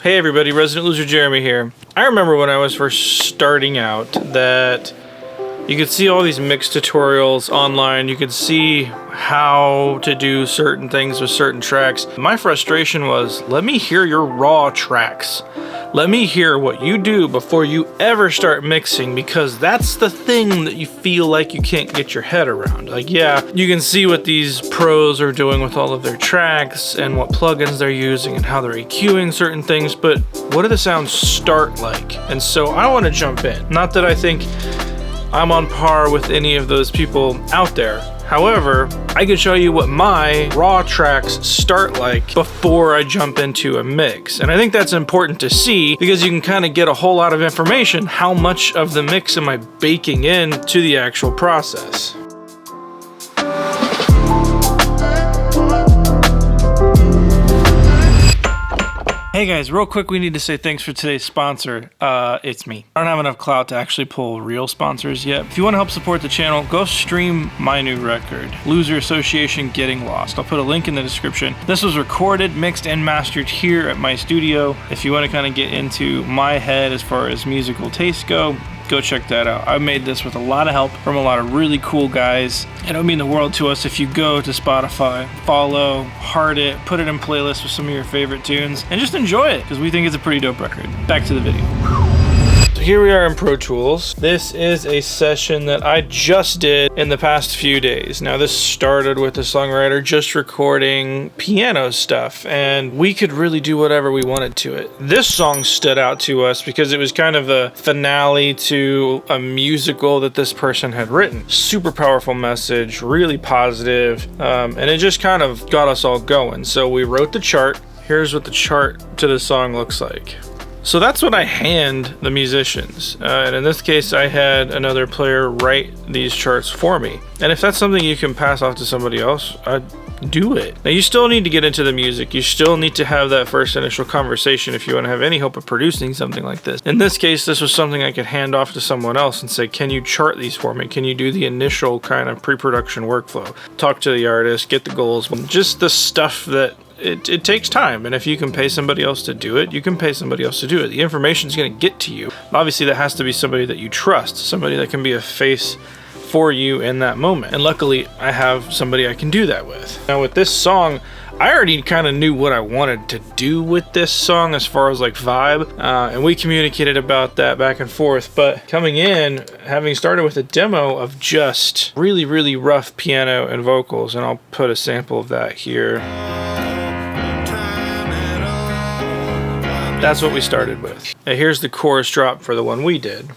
Hey everybody, Resident Loser Jeremy here. I remember when I was first starting out that you could see all these mix tutorials online. You could see how to do certain things with certain tracks. My frustration was, let me hear your raw tracks. Let me hear what you do before you ever start mixing, because that's the thing that you feel like you can't get your head around. Like, yeah, you can see what these pros are doing with all of their tracks and what plugins they're using and how they're EQing certain things, but what do the sounds start like? And so I want to jump in. Not that I think I'm on par with any of those people out there. However, I can show you what my raw tracks start like before I jump into a mix. And I think that's important to see because you can kind of get a whole lot of information. How much of the mix am I baking in to the actual process? Hey guys, real quick, we need to say thanks for today's sponsor. It's me. I don't have enough clout to actually pull real sponsors yet. If you want to help support the channel, go stream my new record, Loser Association Getting Lost. I'll put a link in the description. This was recorded, mixed, and mastered here at my studio. If you want to kind of get into my head as far as musical tastes go check that out. I made this with a lot of help from a lot of really cool guys. It would mean the world to us if you go to Spotify, follow, heart it, put it in playlists with some of your favorite tunes, and just enjoy it, because we think it's a pretty dope record. Back to the video. So here we are in Pro Tools. This is a session that I just did in the past few days. Now this started with the songwriter just recording piano stuff, and we could really do whatever we wanted to it. This song stood out to us because it was kind of a finale to a musical that this person had written. Super powerful message, really positive, and it just kind of got us all going. So we wrote the chart. Here's what the chart to the song looks like. So that's what I hand the musicians. And in this case, I had another player write these charts for me. And if that's something you can pass off to somebody else, I'd do it. Now, you still need to get into the music. You still need to have that first initial conversation if you want to have any hope of producing something like this. In this case, this was something I could hand off to someone else and say, can you chart these for me? Can you do the initial kind of pre-production workflow? Talk to the artist, get the goals, just the stuff that it takes time, and if you can pay somebody else to do it, you can pay somebody else to do it. The information is going to get to you. Obviously, that has to be somebody that you trust, somebody that can be a face for you in that moment. And luckily, I have somebody I can do that with. Now, with this song, I already kind of knew what I wanted to do with this song as far as like vibe, and we communicated about that back and forth. But coming in, having started with a demo of just really, really rough piano and vocals, and I'll put a sample of that here. That's what we started with. Now here's the chorus drop for the one we did.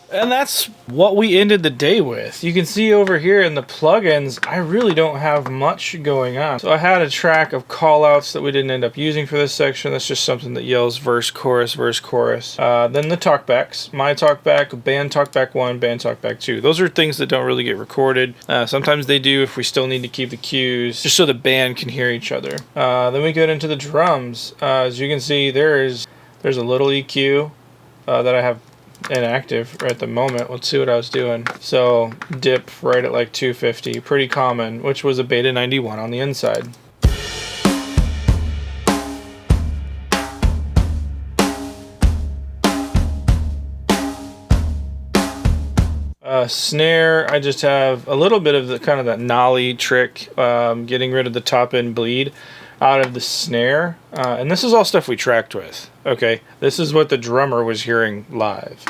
And that's what we ended the day with. You can see over here in the plugins, I really don't have much going on. So I had a track of callouts that we didn't end up using for this section. That's just something that yells verse, chorus, verse, chorus. Then the talkbacks, my talkback, band talkback 1, band talkback 2. Those are things that don't really get recorded. Sometimes they do if we still need to keep the cues, just so the band can hear each other. Then we get into the drums. As you can see, there's a little EQ that I have inactive at the moment. Let's see what I was doing. So dip right at like 250, pretty common, which was a beta 91 on the inside. Snare, I just have a little bit of the kind of that nollie trick, getting rid of the top end bleed out of the snare, and this is all stuff we tracked with. Okay, this is what the drummer was hearing live.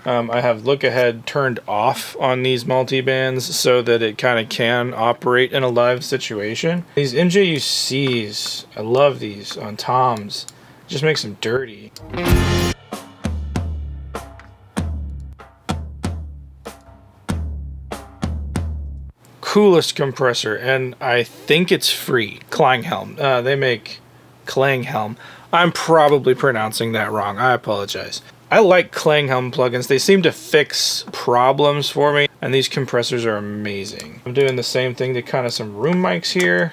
I have look ahead turned off on these multi-bands so that it kind of can operate in a live situation. These NJUCs, I love these on toms. Just makes them dirty. Coolest compressor, and I think it's free. Klanghelm. They make Klanghelm. I'm probably pronouncing that wrong. I apologize. I like Klanghelm plugins. They seem to fix problems for me, and these compressors are amazing. I'm doing the same thing to kind of some room mics here.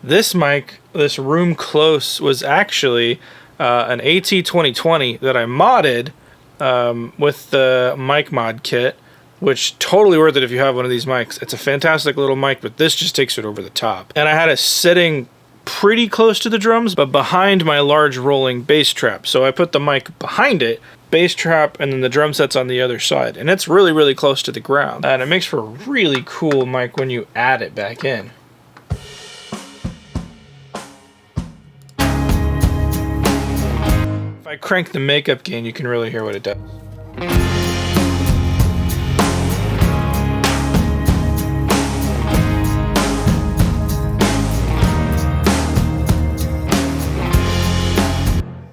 This mic, this Room Close, was actually an AT2020 that I modded with the mic mod kit, which totally worth it if you have one of these mics. It's a fantastic little mic, but this just takes it over the top. And I had it sitting pretty close to the drums, but behind my large rolling bass trap. So I put the mic behind it, bass trap, and then the drum set's on the other side. And it's really, really close to the ground. And it makes for a really cool mic when you add it back in. If I crank the makeup gain, you can really hear what it does.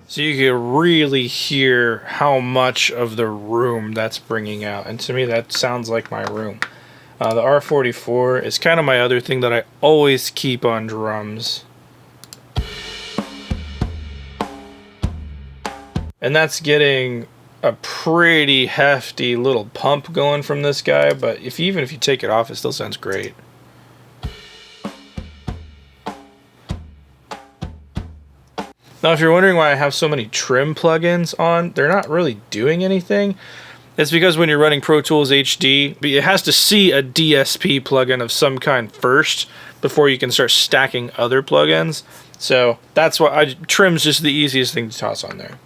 So you can really hear how much of the room that's bringing out. And to me, that sounds like my room. The R44 is kind of my other thing that I always keep on drums. And that's getting a pretty hefty little pump going from this guy, but even if you take it off, it still sounds great. Now, if you're wondering why I have so many trim plugins on, they're not really doing anything. It's because when you're running Pro Tools HD, it has to see a DSP plugin of some kind first before you can start stacking other plugins. So that's why trim's just the easiest thing to toss on there.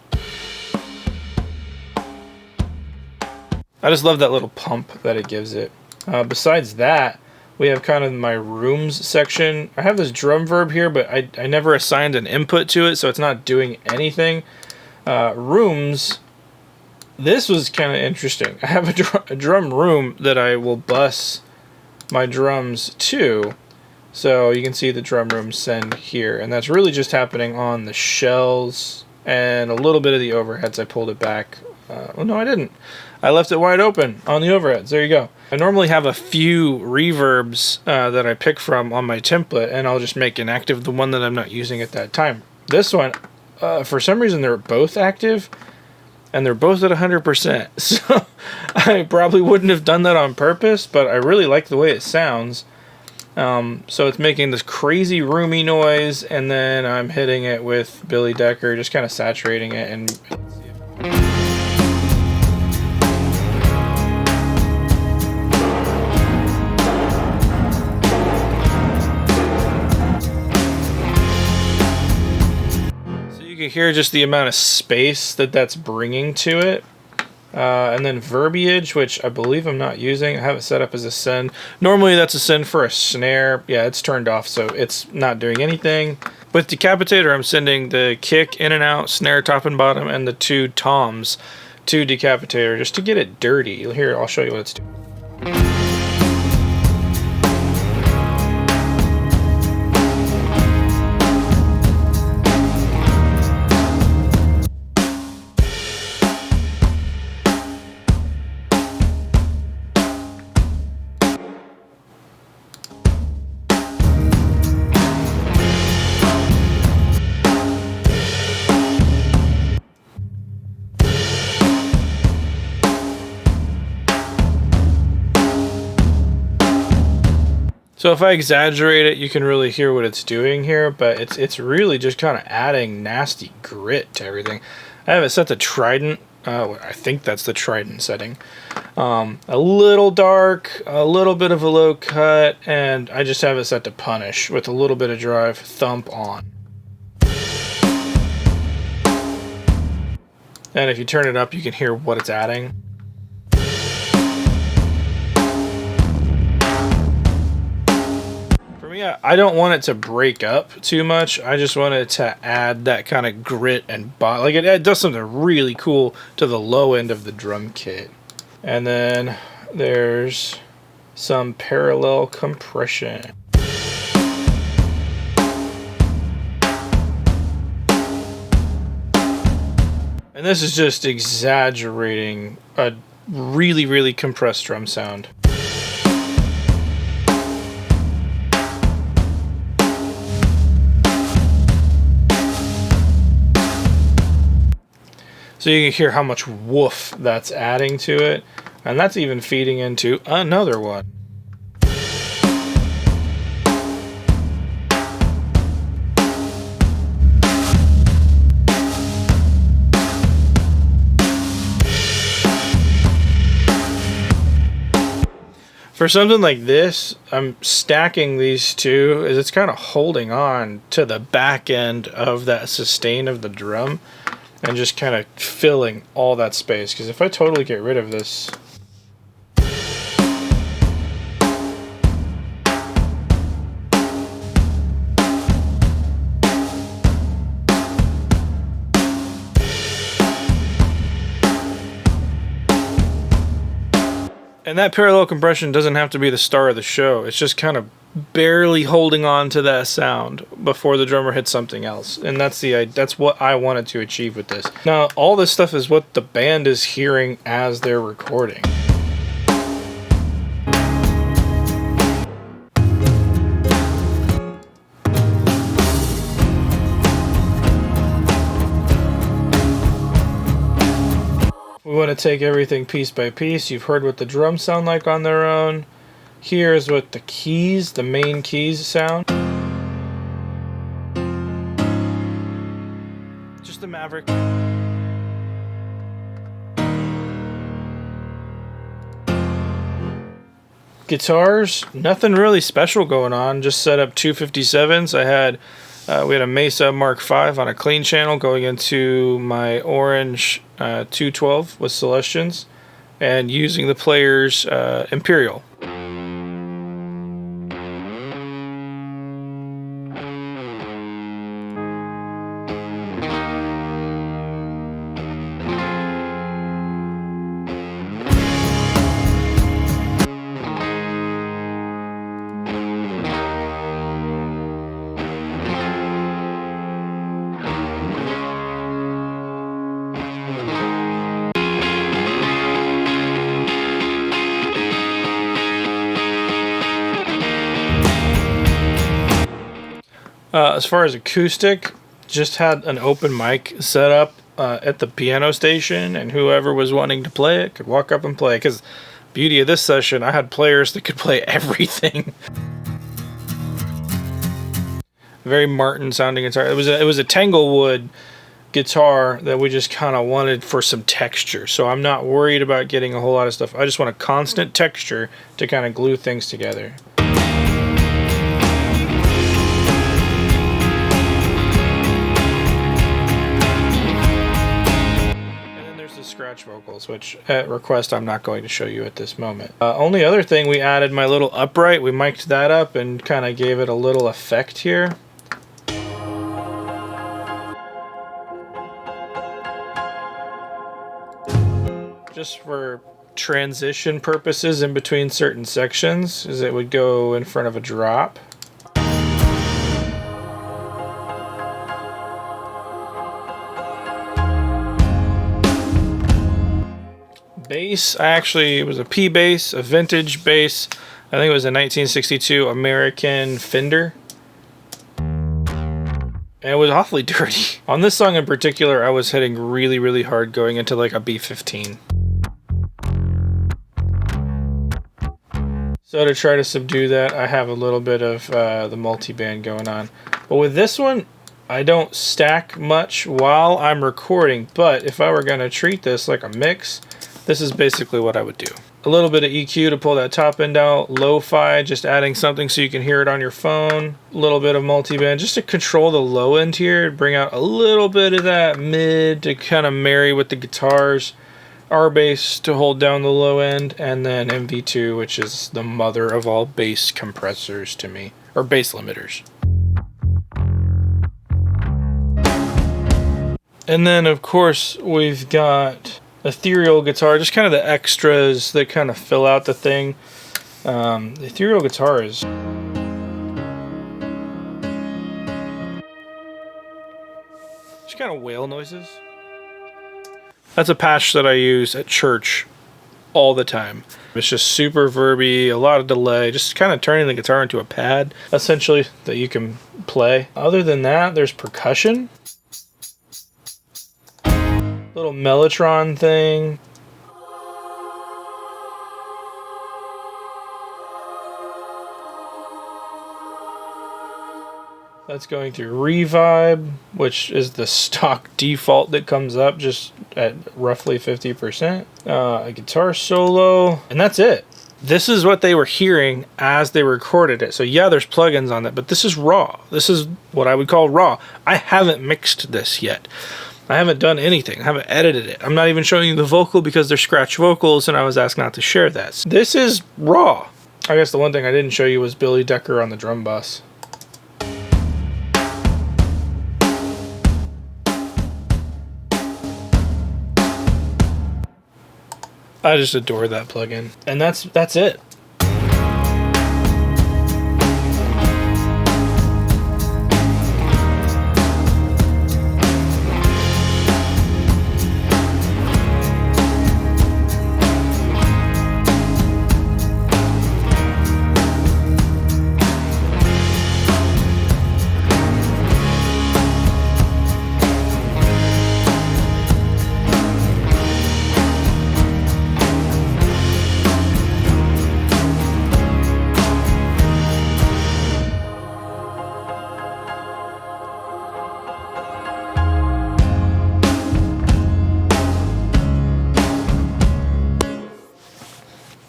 I just love that little pump that it gives it. Besides that, we have kind of my rooms section. I have this drum verb here, but I never assigned an input to it, so it's not doing anything. Rooms, this was kind of interesting. I have a drum room that I will bus my drums to. So you can see the drum room send here, and that's really just happening on the shells and a little bit of the overheads. I pulled it back. Oh, no, I didn't. I left it wide open on the overheads. There you go. I normally have a few reverbs that I pick from on my template, and I'll just make inactive the one that I'm not using at that time. This one, for some reason, they're both active, and they're both at 100%. So I probably wouldn't have done that on purpose, but I really like the way it sounds. So it's making this crazy roomy noise, and then I'm hitting it with Billy Decker, just kind of saturating it. And you can hear just the amount of space that's bringing to it. And then verbiage, which I believe I'm not using. I have it set up as a send. Normally that's a send for a snare. Yeah, it's turned off, so it's not doing anything. With Decapitator, I'm sending the kick in and out, snare top and bottom, and the two toms to Decapitator just to get it dirty. Here, I'll show you what it's doing. So if I exaggerate it, you can really hear what it's doing here, but it's really just kind of adding nasty grit to everything. I have it set to Trident. I think that's the Trident setting. A little dark, a little bit of a low cut, and I just have it set to Punish with a little bit of drive, thump on. And if you turn it up, you can hear what it's adding. Yeah, I don't want it to break up too much. I just want it to add that kind of grit and like it does something really cool to the low end of the drum kit. And then there's some parallel compression. And this is just exaggerating a really, really compressed drum sound. So you can hear how much woof that's adding to it. And that's even feeding into another one. For something like this, I'm stacking these two as it's kind of holding on to the back end of that sustain of the drum and just kind of filling all that space. Because if I totally get rid of this, and that parallel compression doesn't have to be the star of the show. It's just kind of barely holding on to that sound before the drummer hits something else. And that's what I wanted to achieve with this. Now, all this stuff is what the band is hearing as they're recording. We want to take everything piece by piece. You've heard what the drums sound like on their own. Here's what the keys, the main keys sound. Just the Maverick. Guitars, nothing really special going on. Just set up 257s. We had a Mesa Mark V on a clean channel going into my orange 212 with Celestians, and using the player's Imperial. As far as acoustic, just had an open mic set up at the piano station, and whoever was wanting to play it could walk up and play. Because beauty of this session, I had players that could play everything. Very Martin sounding guitar. It was a Tanglewood guitar that we just kind of wanted for some texture. So I'm not worried about getting a whole lot of stuff. I just want a constant texture to kind of glue things together. Scratch vocals, which at request I'm not going to show you at this moment. Only other thing, we added my little upright. We mic'd that up and kind of gave it a little effect here. Just for transition purposes in between certain sections, as it would go in front of a drop. Bass, it was a P bass, a vintage bass. I think it was a 1962 American Fender. And it was awfully dirty. On this song in particular, I was hitting really, really hard going into like a B15. So to try to subdue that, I have a little bit of the multi-band going on. But with this one, I don't stack much while I'm recording. But if I were going to treat this like a mix, this is basically what I would do. A little bit of EQ to pull that top end out. Lo-fi, just adding something so you can hear it on your phone. A little bit of multi-band just to control the low end here. Bring out a little bit of that mid to kind of marry with the guitars. R-bass to hold down the low end. And then MV2, which is the mother of all bass compressors to me. Or bass limiters. And then, of course, we've got Ethereal Guitar, just kind of the extras that kind of fill out the thing. The Ethereal Guitar is just kind of whale noises. That's a patch that I use at church all the time. It's just super verby, a lot of delay, just kind of turning the guitar into a pad, essentially, that you can play. Other than that, there's percussion. Little Mellotron thing. That's going through Revibe, which is the stock default that comes up just at roughly 50%. A guitar solo, and that's it. This is what they were hearing as they recorded it. So yeah, there's plugins on it, but this is raw. This is what I would call raw. I haven't mixed this yet. I haven't done anything. I haven't edited it. I'm not even showing you the vocal because they're scratch vocals, and I was asked not to share that. This is raw. I guess the one thing I didn't show you was Billy Decker on the drum bus. I just adore that plugin. And that's it.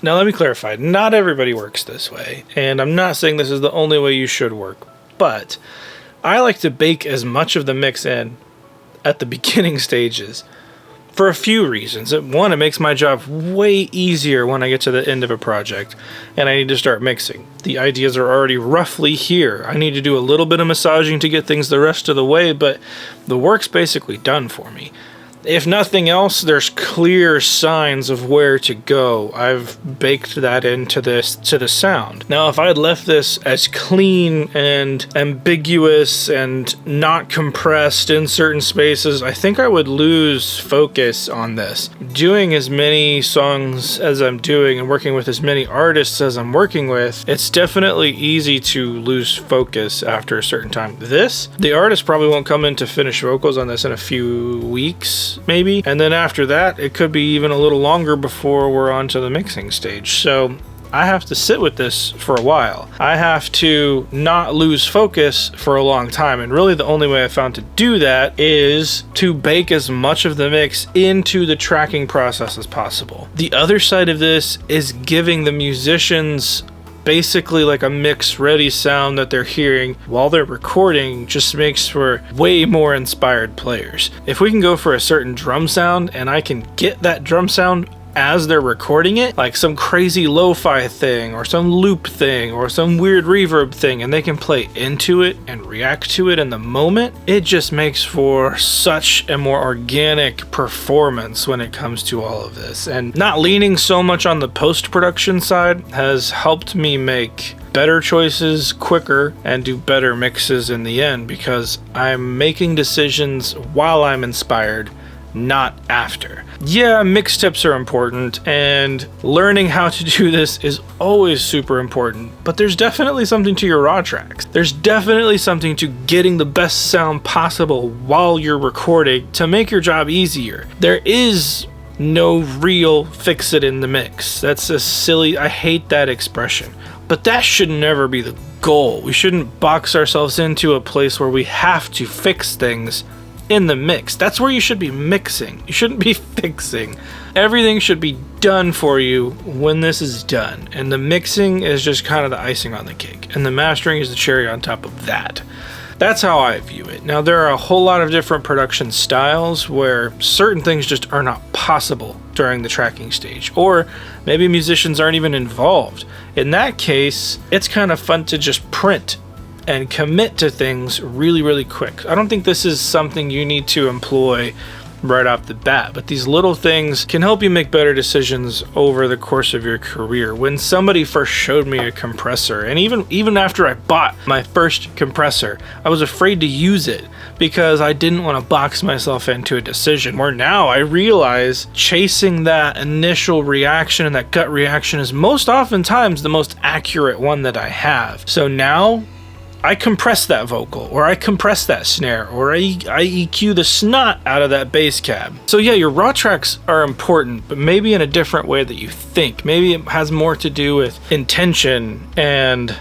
Now let me clarify, not everybody works this way, and I'm not saying this is the only way you should work, but I like to bake as much of the mix in at the beginning stages for a few reasons. One, it makes my job way easier when I get to the end of a project and I need to start mixing. The ideas are already roughly here. I need to do a little bit of massaging to get things the rest of the way, but the work's basically done for me. If nothing else, there's clear signs of where to go. I've baked that into this, to the sound. Now, if I had left this as clean and ambiguous and not compressed in certain spaces, I think I would lose focus on this. Doing as many songs as I'm doing and working with as many artists as I'm working with, it's definitely easy to lose focus after a certain time. The artist probably won't come in to finish vocals on this in a few weeks, maybe, and then after that it could be even a little longer before we're on to the mixing stage. So I have to sit with this for a while. I have to not lose focus for a long time, and really the only way I found to do that is to bake as much of the mix into the tracking process as possible. The other side of this is giving the musicians basically like a mix ready sound that they're hearing while they're recording. Just makes for way more inspired players. If we can go for a certain drum sound and I can get that drum sound as they're recording it, like some crazy lo-fi thing or some loop thing or some weird reverb thing, and they can play into it and react to it in the moment, it just makes for such a more organic performance when it comes to all of this. And not leaning so much on the post-production side has helped me make better choices quicker and do better mixes in the end, because I'm making decisions while I'm inspired, not after. Yeah, mix tips are important, and learning how to do this is always super important, but there's definitely something to your raw tracks. There's definitely something to getting the best sound possible while you're recording to make your job easier. There is no real fix it in the mix. That's a silly, I hate that expression. But that should never be the goal. We shouldn't box ourselves into a place where we have to fix things in the mix. That's where you should be mixing. You shouldn't be fixing. Everything should be done for you when this is done. And the mixing is just kind of the icing on the cake. And the mastering is the cherry on top of that. That's how I view it. Now, there are a whole lot of different production styles where certain things just are not possible during the tracking stage, or maybe musicians aren't even involved. In that case, it's kind of fun to just print and commit to things really, really quick. I don't think this is something you need to employ right off the bat, but these little things can help you make better decisions over the course of your career. When somebody first showed me a compressor, and even after I bought my first compressor, I was afraid to use it because I didn't want to box myself into a decision, where now I realize chasing that initial reaction and that gut reaction is most oftentimes the most accurate one that I have. So now I compress that vocal, or I compress that snare, or I EQ the snot out of that bass cab. So yeah, your raw tracks are important, but maybe in a different way that you think. Maybe it has more to do with intention and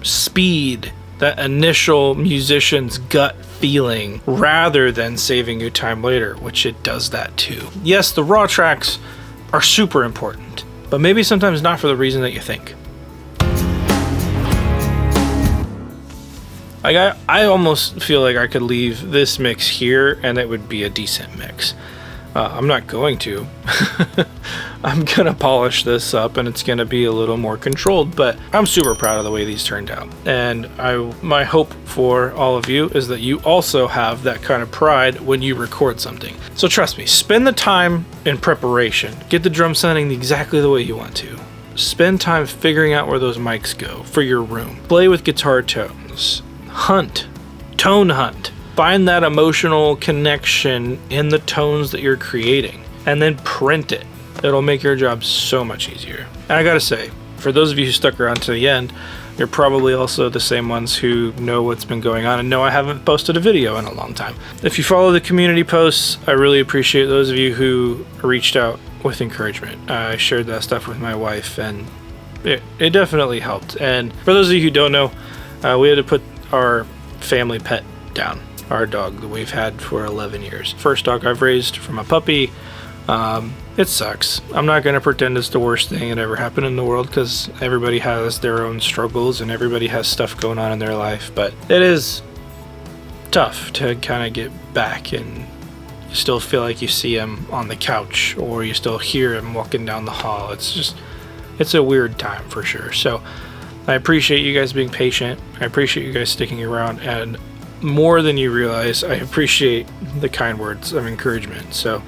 speed, that initial musician's gut feeling, rather than saving you time later, which it does that too. Yes, the raw tracks are super important, but maybe sometimes not for the reason that you think. Like I almost feel like I could leave this mix here and it would be a decent mix. I'm not going to. I'm gonna polish this up and it's gonna be a little more controlled, but I'm super proud of the way these turned out. And my hope for all of you is that you also have that kind of pride when you record something. So trust me, spend the time in preparation. Get the drum sounding exactly the way you want to. Spend time figuring out where those mics go for your room. Play with guitar tones. Tone hunt. Find that emotional connection in the tones that you're creating, and then print it. It'll make your job so much easier. And I gotta say, for those of you who stuck around to the end, you're probably also the same ones who know what's been going on and know I haven't posted a video in a long time. If you follow the community posts, I really appreciate those of you who reached out with encouragement. I shared that stuff with my wife, and it definitely helped. And for those of you who don't know, we had to put our family pet down, our dog that we've had for 11 years. First dog I've raised from a puppy. It sucks. I'm not going to pretend it's the worst thing that ever happened in the world, because everybody has their own struggles and everybody has stuff going on in their life, but it is tough to kind of get back and you still feel like you see him on the couch or you still hear him walking down the hall. It's a weird time for sure. So I appreciate you guys being patient. I appreciate you guys sticking around, and more than you realize, I appreciate the kind words of encouragement. So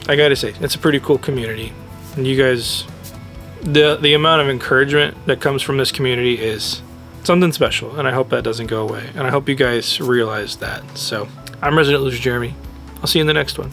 I gotta say, it's a pretty cool community, and you guys, the amount of encouragement that comes from this community is something special, and I hope that doesn't go away, and I hope you guys realize that. So I'm Resident Loser Jeremy. I'll see you in the next one.